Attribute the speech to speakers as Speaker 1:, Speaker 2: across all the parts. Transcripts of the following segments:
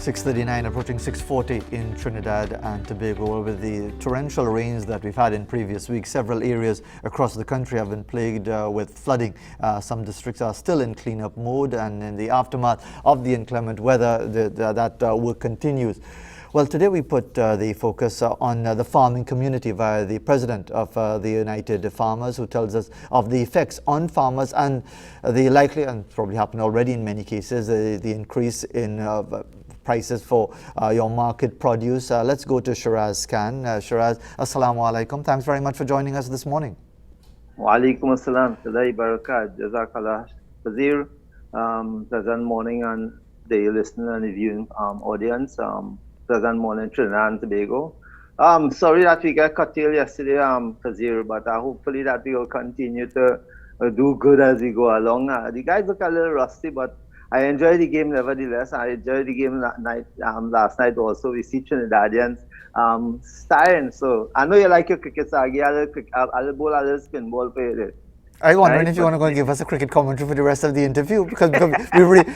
Speaker 1: 6:39 approaching 6:40 in Trinidad and Tobago. With the torrential rains that we've had in previous weeks, several areas across the country have been plagued with flooding. Some districts are still in cleanup mode, and in the aftermath of the inclement weather, that work continues. Well, today we put the focus on the farming community via the president of the United Farmers, who tells us of the effects on farmers and the likely, and probably happened already in many cases, the increase in prices for your market produce. Let's go to Shiraz Khan. Shiraz, Assalamu alaikum. Thanks very much for joining us this morning.
Speaker 2: Wa alaikum assalam. Today, barakat. Jazakallah. Fazeer, pleasant morning and the listener and the viewing audience. Pleasant morning, Trinidad and Tobago. Sorry that we got curtailed yesterday, Fazeer, but hopefully that we will continue to do good as we go along. The guys look a little rusty, but I enjoyed the game nevertheless. I enjoyed the game last night also. We see Trinidadians styling. So I know you like your cricket, Sagi. I'll bowl a little spin ball for you there.
Speaker 1: I wondering if you want to go and give us a cricket commentary for the rest of the interview, because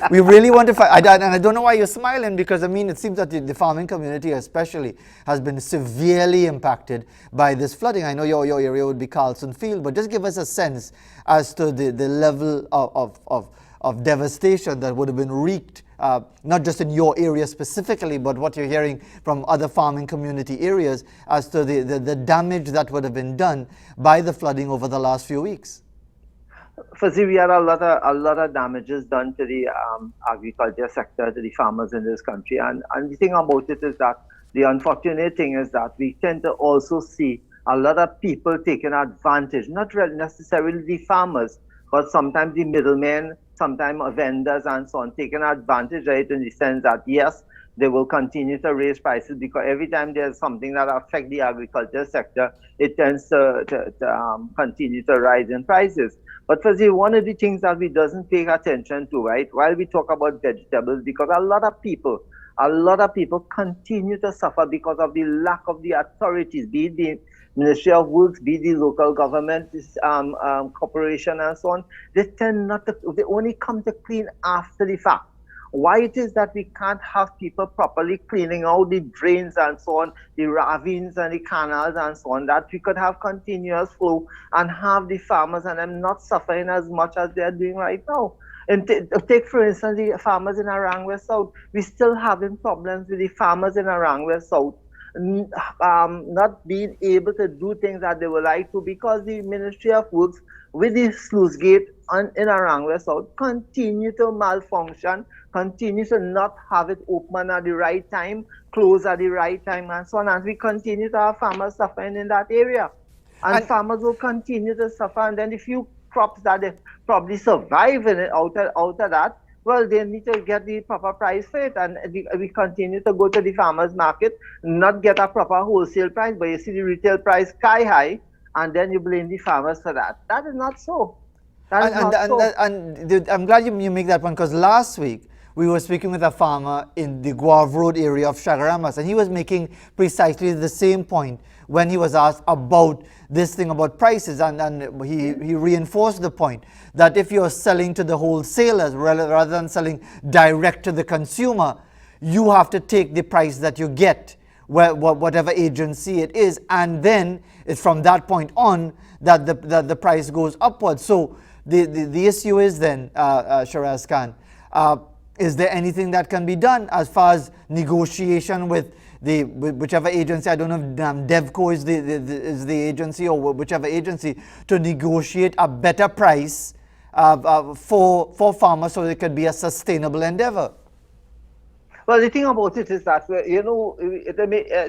Speaker 1: we really want to find, and I don't know why you're smiling, because I mean, it seems that the farming community especially has been severely impacted by this flooding. I know your area would be Carlson Field, but just give us a sense as to the level of devastation that would have been wreaked, not just in your area specifically, but what you're hearing from other farming community areas as to the damage that would have been done by the flooding over the last few weeks.
Speaker 2: Firstly, we had a lot of damages done to the agriculture sector, to the farmers in this country. And the thing about it is that the unfortunate thing is that we tend to also see a lot of people taking advantage, not really necessarily the farmers, but sometimes the middlemen, sometimes vendors and so on, taking advantage, right, in the sense that, yes, they will continue to raise prices, because every time there's something that affects the agriculture sector, it tends to continue to rise in prices. But for one of the things that we doesn't pay attention to, right, while we talk about vegetables, because a lot of people continue to suffer because of the lack of the authorities, be it the Ministry of Works, be it the local government, corporation and so on. They tend not to, they only come to clean after the fact. Why it is that we can't have people properly cleaning out the drains and so on, the ravines and the canals and so on, that we could have continuous flow and have the farmers and them not suffering as much as they're doing right now. And take for instance the farmers in Arangwe South. We're still having problems with the farmers in Arangwe South not being able to do things that they would like to, because the Ministry of Works with the sluice gate in Arangwe South continue to malfunction, continue to not have it open at the right time, close at the right time, and so on. And we continue to have farmers suffering in that area. And farmers will continue to suffer. And then the few crops that they probably survive in it, out of that, well, they need to get the proper price for it. And we continue to go to the farmers market, not get a proper wholesale price, but you see the retail price sky high, and then you blame the farmers for that. That is not so.
Speaker 1: I'm glad you make that point, because last week we were speaking with a farmer in the Guav Road area of Shagaramas, and he was making precisely the same point when he was asked about this thing about prices, and he reinforced the point that if you're selling to the wholesalers rather than selling direct to the consumer, you have to take the price that you get, whatever agency it is, and then it's from that point on that the price goes upwards. So the issue is then, Shiraz Khan, is there anything that can be done as far as negotiation with whichever agency? I don't know if DevCo is the agency, or whichever agency, to negotiate a better price for farmers, so it could be a sustainable endeavor?
Speaker 2: Well, the thing about it is that, you know,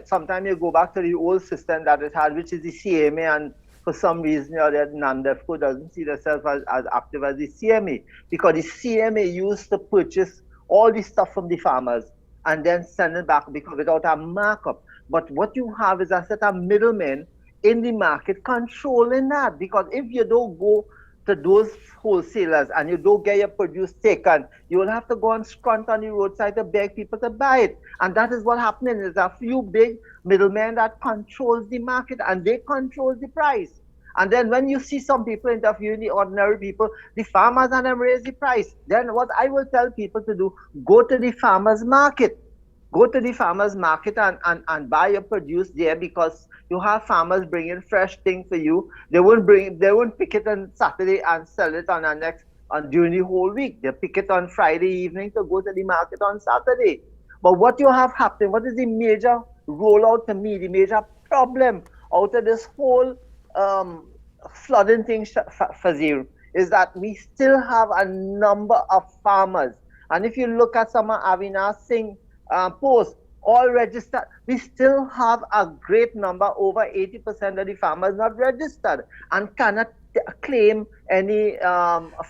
Speaker 2: sometimes you go back to the old system that it had, which is the CMA, and for some reason or other, NAMDEFCO doesn't see themselves as active as the CMA, because the CMA used to purchase all the stuff from the farmers and then send it back without a markup. But what you have is a set of middlemen in the market controlling that, because if you don't go to those wholesalers and you don't get your produce taken, you will have to go and scrunt on the roadside to beg people to buy it. And that is what happening. There's a few big middlemen that controls the market, and they control the price. And then when you see some people interviewing the ordinary people, the farmers and them raise the price. Then what I will tell people to do, go to the farmers market. Go to the farmers market and buy your produce there, because you have farmers bringing fresh things for you. They won't pick it on Saturday and sell it on the next on during the whole week. They pick it on Friday evening to go to the market on Saturday. But what you have happened, what is the major rollout to me, the major problem out of this whole flooding thing, Fazeer, is that we still have a number of farmers. And if you look at some of Avinash Singh posts, all registered, we still have a great number, over 80% of the farmers not registered and cannot claim any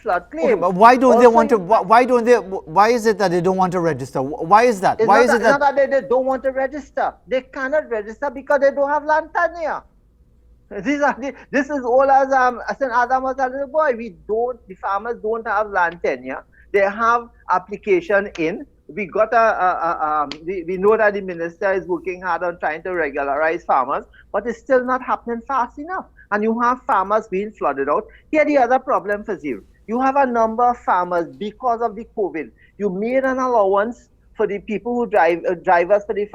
Speaker 2: flood claim.
Speaker 1: Okay, but why don't they want to? Why don't they? Why is it that they don't want to register? Why is that? Why is it that?
Speaker 2: It's not that they don't want to register. They cannot register because they don't have land tenure. This is all as Adam was telling the boy. The farmers don't have land tenure. They have application in. We got we know that the minister is working hard on trying to regularize farmers, but it's still not happening fast enough. And you have farmers being flooded out. Here the other problem, Fazeer. You have a number of farmers, because of the COVID, you made an allowance for the people who drivers for the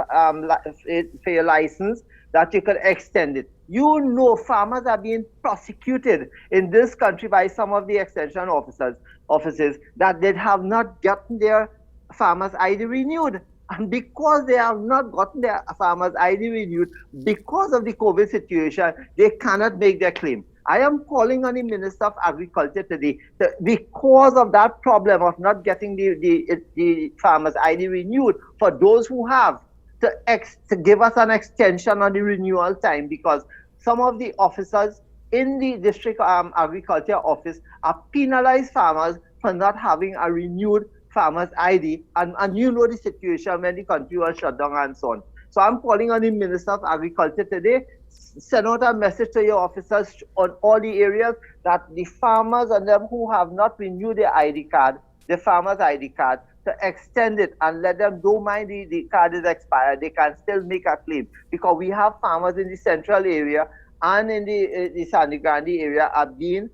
Speaker 2: for your license, that you could extend it. You know, farmers are being prosecuted in this country by some of the extension offices that they have not gotten their farmers ID renewed. And because they have not gotten their farmers ID renewed, because of the COVID situation, they cannot make their claim. I am calling on the Minister of Agriculture today, because of that problem of not getting the farmers ID renewed for those who have, to give us an extension on the renewal time, because some of the officers in the district agriculture office are penalized farmers for not having a renewed farmers ID, and you know the situation when the country was shut down and so on. So I'm calling on the Minister of Agriculture today, send out a message to your officers on all the areas that the farmers and them who have not renewed their ID card, the farmer's ID card, to extend it and let them, don't mind the card is expired, they can still make a claim, because we have farmers in the central area and in the Sangre Grande area are being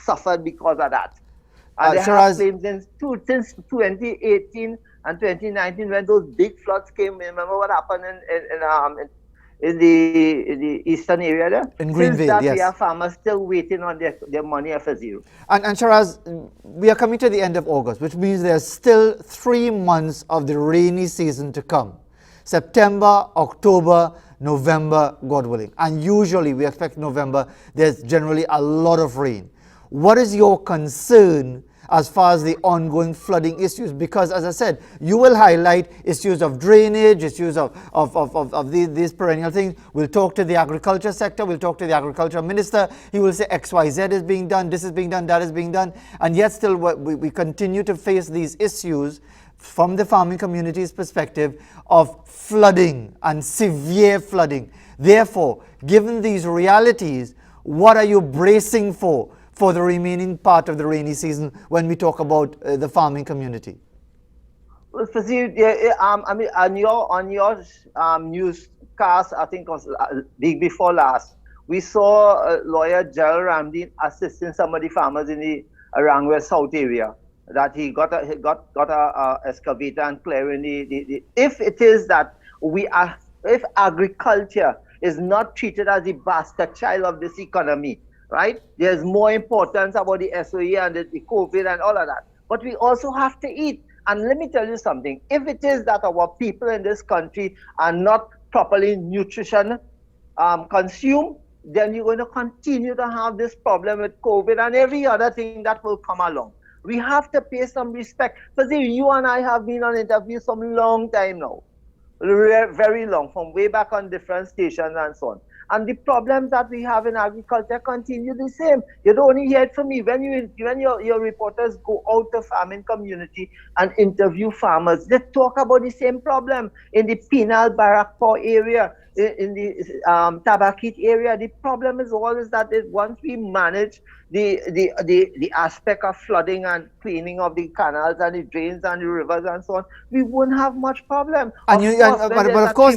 Speaker 2: suffered because of that. And they have claims since 2018 and 2019 when those big floods came. Remember what happened in the eastern area there?
Speaker 1: In Greenville,
Speaker 2: Since that,
Speaker 1: yes.
Speaker 2: we have farmers still waiting on their money for zero.
Speaker 1: And Shiraz, we are coming to the end of August, which means there's still 3 months of the rainy season to come. September, October, November, God willing. And usually we expect November, there's generally a lot of rain. What is your concern as far as the ongoing flooding issues? Because as I said, you will highlight issues of drainage, issues of these perennial things. We'll talk to the agriculture sector, we'll talk to the agriculture minister. He will say XYZ is being done, this is being done, that is being done. And yet still we continue to face these issues from the farming community's perspective of flooding and severe flooding. Therefore, given these realities, what are you bracing for the remaining part of the rainy season when we talk about the farming community?
Speaker 2: Well, Fazeer, I mean, on your newscast, I think it was week before last, we saw lawyer Gerald Ramdeen assisting some of the farmers in the Arangwa South area. That he got a excavator and clearing the. If it is that if agriculture is not treated as the bastard child of this economy, right? There's more importance about the SOE and the COVID and all of that. But we also have to eat. And let me tell you something. If it is that our people in this country are not properly nutrition consumed, then you're going to continue to have this problem with COVID and every other thing that will come along. We have to pay some respect. Fazeer, you and I have been on interviews some long time now. Very long, from way back on different stations and so on. And the problems that we have in agriculture continue the same. You don't only hear it from me. When your reporters go out to farming community and interview farmers, they talk about the same problem. In the Penal Barakpur area, in the Tabakit area, the problem is always that once we manage the aspect of flooding and cleaning of the canals and the drains and the rivers and so on, we won't have much problem.
Speaker 1: But of course,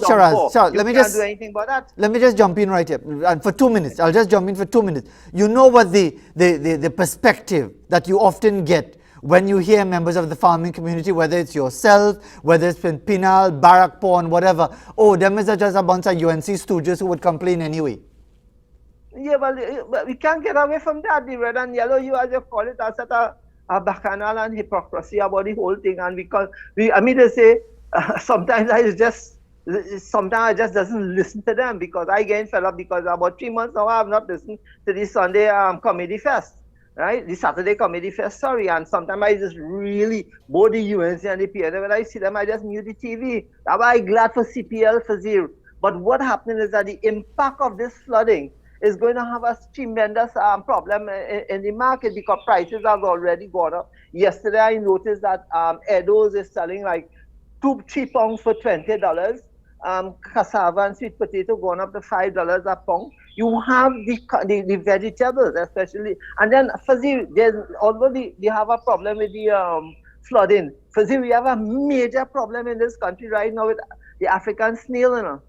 Speaker 1: Shiraz, let me just
Speaker 2: do anything about that.
Speaker 1: Let me just jump in right here, and for 2 minutes. I'll just jump in for 2 minutes. You know what the perspective that you often get when you hear members of the farming community, whether it's yourself, whether it's been Pinal, Barakpon, whatever, oh, them is just a bunch of UNC stooges who would complain anyway.
Speaker 2: Yeah, but we can't get away from that. The red and yellow, you as you call it, as a bacchanal and hypocrisy about the whole thing. And I mean, they say, sometimes I just doesn't listen to them because I get fed up because about 3 months now I have not listened to the Sunday comedy fest, right? The Saturday comedy fest, sorry. And sometimes I just really, both the UNC and the PNA, when I see them, I just mute the TV. I'm glad for CPL, Fazeer. But what happened is that the impact of this flooding is going to have a tremendous problem in the market because prices have already gone up. Yesterday, I noticed that Edo's is selling like 2-3 pounds for $20. Cassava and sweet potato going up to $5 a pound. You have the vegetables, especially, and then Fazeer, although they have a problem with the flooding, Fazeer, we have a major problem in this country right now with the African snail, you know.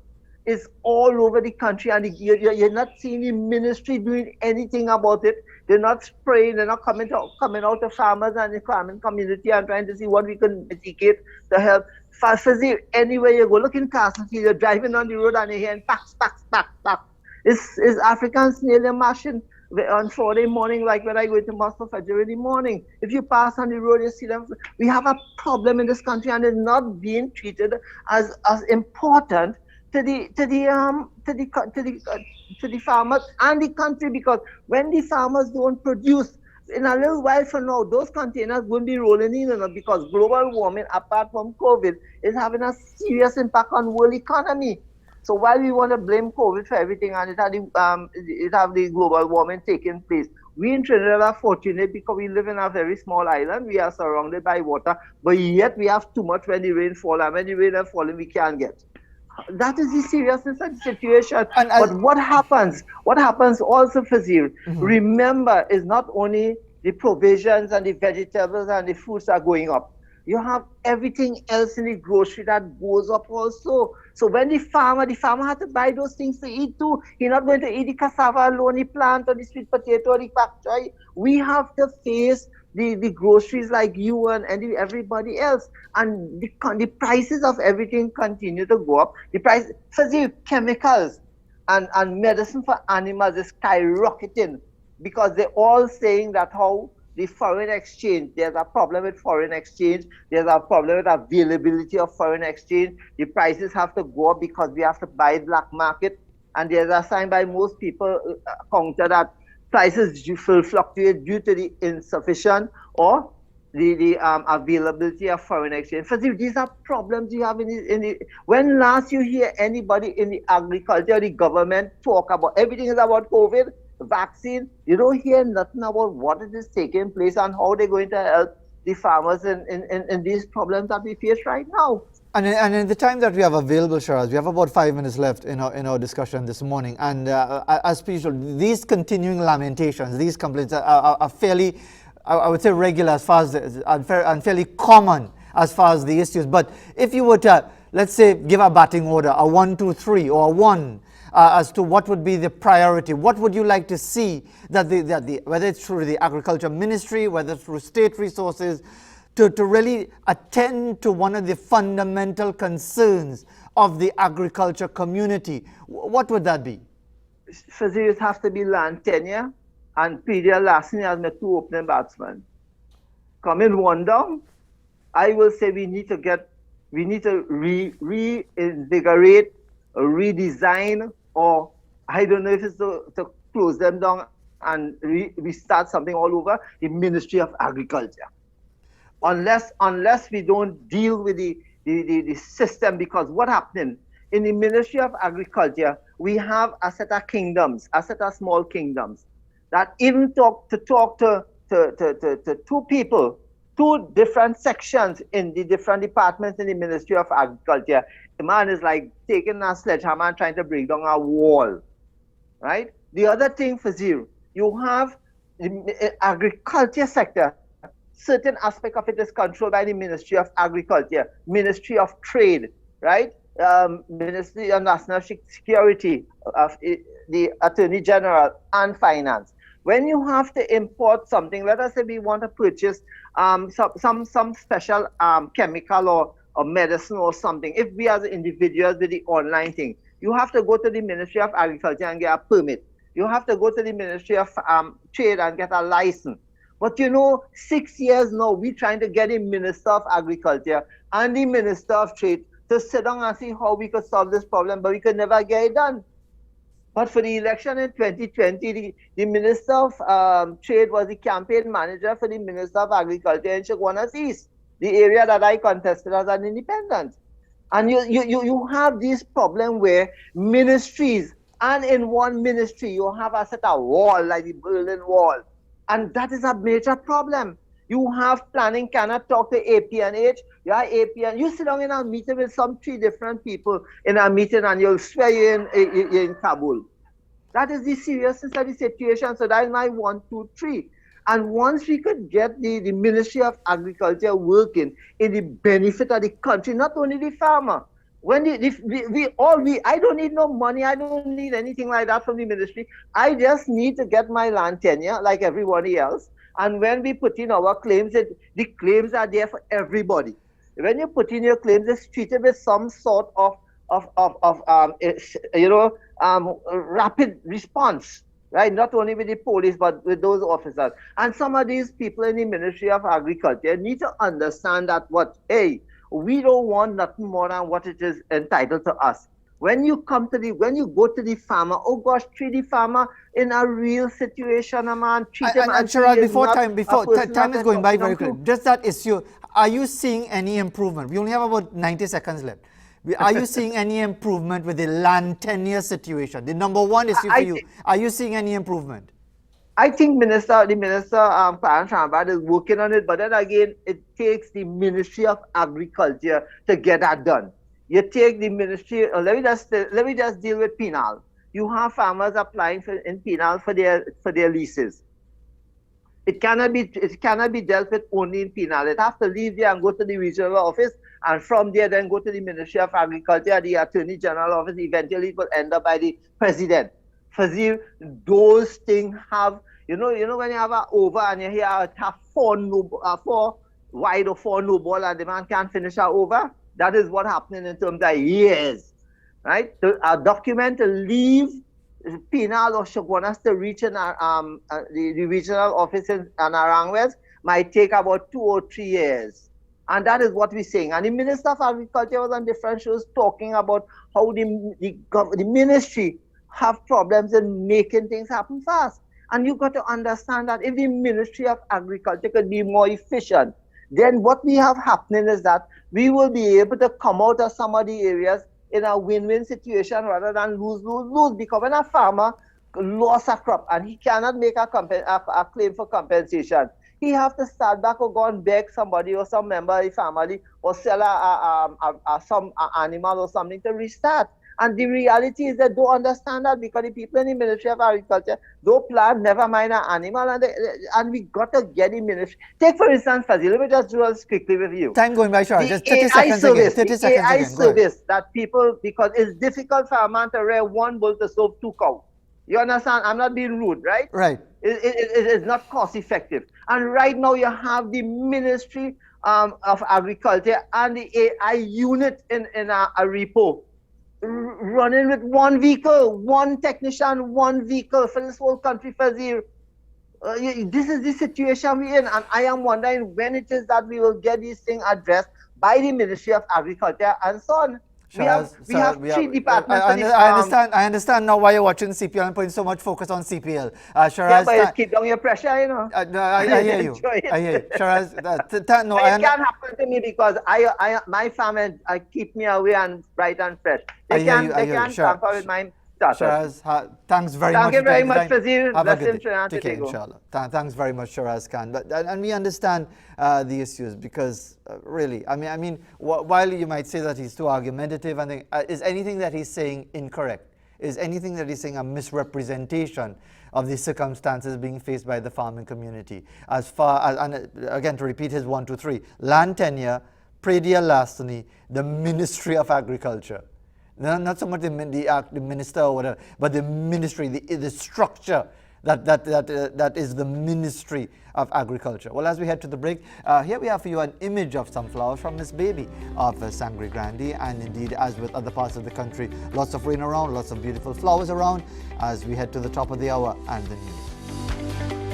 Speaker 2: It's all over the country, and you're not seeing the ministry doing anything about it. They're not spraying, they're not coming out to farmers and the farming community and trying to see what we can mitigate to help. Fazeer, anywhere you go, look in Castlefield, you're driving on the road and you're hearing packs. It's African snail they're mashing on Friday morning, like when I go to Moscow Fazeer in the morning. If you pass on the road, you see them. We have a problem in this country, and it's not being treated as important to the farmers and the country, because when the farmers don't produce, in a little while from now, those containers will be rolling in, because global warming, apart from COVID, is having a serious impact on world economy. So while we want to blame COVID for everything and it have the global warming taking place, we in Trinidad are fortunate because we live in a very small island. We are surrounded by water, but yet we have too much when the rain falls, and when the rain is falling, we can't get. That is the seriousness of the situation. But what happens also, Fazeer, remember, is not only the provisions and the vegetables and the fruits are going up. You have everything else in the grocery that goes up also. So when the farmer has to buy those things to eat too. He's not going to eat the cassava alone, the plant or the sweet potato or the pak choy. We have to face the groceries like you and everybody else, and the prices of everything continue to go up. The price for the chemicals and medicine for animals is skyrocketing because they're all saying that how the foreign exchange, there's a problem with foreign exchange, there's a problem with availability of foreign exchange. The prices have to go up because we have to buy black market, and there's a sign by most people counter that prices will fluctuate due to the insufficient or the availability of foreign exchange. These are problems you have in the. When last you hear anybody in the agriculture or the government talk about everything is about COVID, vaccine, you don't hear nothing about what is taking place and how they're going to help the farmers in these problems that we face right now.
Speaker 1: And in the time that we have available, Shiraz, we have about 5 minutes left in our discussion this morning. And as usual, these continuing lamentations, these complaints are fairly, I would say, regular as far as and fairly common as far as the issues. But if you were to, let's say, give a batting order, a 1, 2, 3, or a 1, as to what would be the priority, what would you like to see that whether it's through the Agriculture Ministry, whether it's through state resources, to really attend to one of the fundamental concerns of the agriculture community? What would that be?
Speaker 2: Fazeer, it has to be land tenure and Pedia Lassie as my two opening batsmen. Come in one down, I will say we need to reinvigorate, redesign, or I don't know if it's to close them down and restart something all over, the Ministry of Agriculture. Unless we don't deal with the system, because what happened in the Ministry of Agriculture, we have a set of kingdoms, a set of small kingdoms that even talk to two people, two different sections in the different departments in the Ministry of Agriculture. The man is like taking a sledgehammer and trying to break down a wall, right? The other thing, Fazeer, you have the agriculture sector. Certain aspect of it is controlled by the Ministry of Agriculture, Ministry of Trade, right? Ministry of National Security, of the Attorney General, and Finance. When you have to import something, let us say we want to purchase some special chemical or medicine or something. If we as individuals with the online thing, you have to go to the Ministry of Agriculture and get a permit. You have to go to the Ministry of Trade and get a license. But 6 years now, we're trying to get the Minister of Agriculture and the Minister of Trade to sit down and see how we could solve this problem, but we could never get it done. But for the election in 2020, the Minister of Trade was the campaign manager for the Minister of Agriculture in Chaguanas East, the area that I contested as an independent. And you have this problem where ministries, and in one ministry, you have a set of wall, like the Berlin Wall. And that is a major problem. You have planning cannot talk to APNH. Yeah, APN. You sit down in a meeting with some 3 different people in a meeting, and you'll swear you're in Kabul. That is the seriousness of the situation. So that is my 1, 2, 3. And once we could get the Ministry of Agriculture working in the benefit of the country, not only the farmer. When I don't need no money, I don't need anything like that from the ministry. I just need to get my land tenure like everybody else. And when we put in our claims, the claims are there for everybody. When you put in your claims, it's treated with some sort of rapid response, right? Not only with the police, but with those officers. And some of these people in the Ministry of Agriculture need to understand that we don't want nothing more than what it is entitled to us. When you go to the farmer, oh gosh, treat the farmer in a real situation, man. Treat him.
Speaker 1: And Shiraz, time is going by very quickly. Just that issue, are you seeing any improvement? We only have about 90 seconds left. Are you seeing any improvement with the land tenure situation? The number one issue for you. Are you seeing any improvement?
Speaker 2: I think the Minister, Clarence Shambad is working on it, but then again, it takes the Ministry of Agriculture to get that done. You take the ministry. Let me just deal with penal. You have farmers applying in penal for their leases. It cannot be dealt with only in penal. It has to leave there and go to the regional office, and from there then go to the Ministry of Agriculture, the Attorney General office. Eventually, it will end up by the President. Fazeer, those things have, when you have an over and you hear have 4 wide or 4 no ball and the man can't finish an over, that is what happening in terms of years, right? A document to leave penal or Chaguanas to reach the regional office in Arangwes might take about 2 or 3 years. And that is what we're saying. And the Minister of Agriculture was on different shows talking about how the ministry have problems in making things happen fast. And you got to understand that if the Ministry of Agriculture could be more efficient, then what we have happening is that we will be able to come out of some of the areas in a win-win situation rather than lose. Because when a farmer lost a crop and he cannot make a claim for compensation, he have to start back or go and beg somebody or some member of the family or sell some animal or something to restart. And the reality is they don't understand that, because the people in the Ministry of Agriculture don't plant, never mind an animal, and we got to get the ministry. Take for instance, Fazeer, let me just do this quickly with you.
Speaker 1: Time going by, Shiraz. Just 30
Speaker 2: AI
Speaker 1: seconds
Speaker 2: service,
Speaker 1: again. 30 seconds
Speaker 2: AI
Speaker 1: again.
Speaker 2: service that people, because it's difficult for a man to rear 1 bull to serve 2 cows. You understand? I'm not being rude, right?
Speaker 1: Right.
Speaker 2: It is not cost effective. And right now you have the Ministry of Agriculture and the AI unit in a repo running with 1 vehicle, 1 technician, 1 vehicle for this whole country, Fazeer. This is the situation we're in, and I am wondering when it is that we will get these things addressed by the Ministry of Agriculture and so on.
Speaker 1: Shiraz,
Speaker 2: we have 3 departments.
Speaker 1: I understand now why you're watching CPL and putting so much focus on CPL. Shiraz,
Speaker 2: yeah, but keep down your pressure,
Speaker 1: no, I hear you. I hear you. Shiraz,
Speaker 2: it can't happen to me because my family keep me away and bright and fresh. They can't tamper with my
Speaker 1: Shiraz, thanks very much.
Speaker 2: Thank you very much, Fazeer.
Speaker 1: Take care, inshallah. Thanks very much, Shiraz Khan. And we understand the issues because really, I mean, while you might say that he's too argumentative, and is anything that he's saying incorrect? Is anything that he's saying a misrepresentation of the circumstances being faced by the farming community? As far as, and again, to repeat his 1, 2, 3, land tenure, predial larceny, the Ministry of Agriculture. No, not so much the minister or whatever, but the ministry, the structure that is the Ministry of Agriculture. Well, as we head to the break, here we have for you an image of some flowers from Miss Baby of Sangre Grande, and indeed, as with other parts of the country, lots of rain around, lots of beautiful flowers around, as we head to the top of the hour and the news.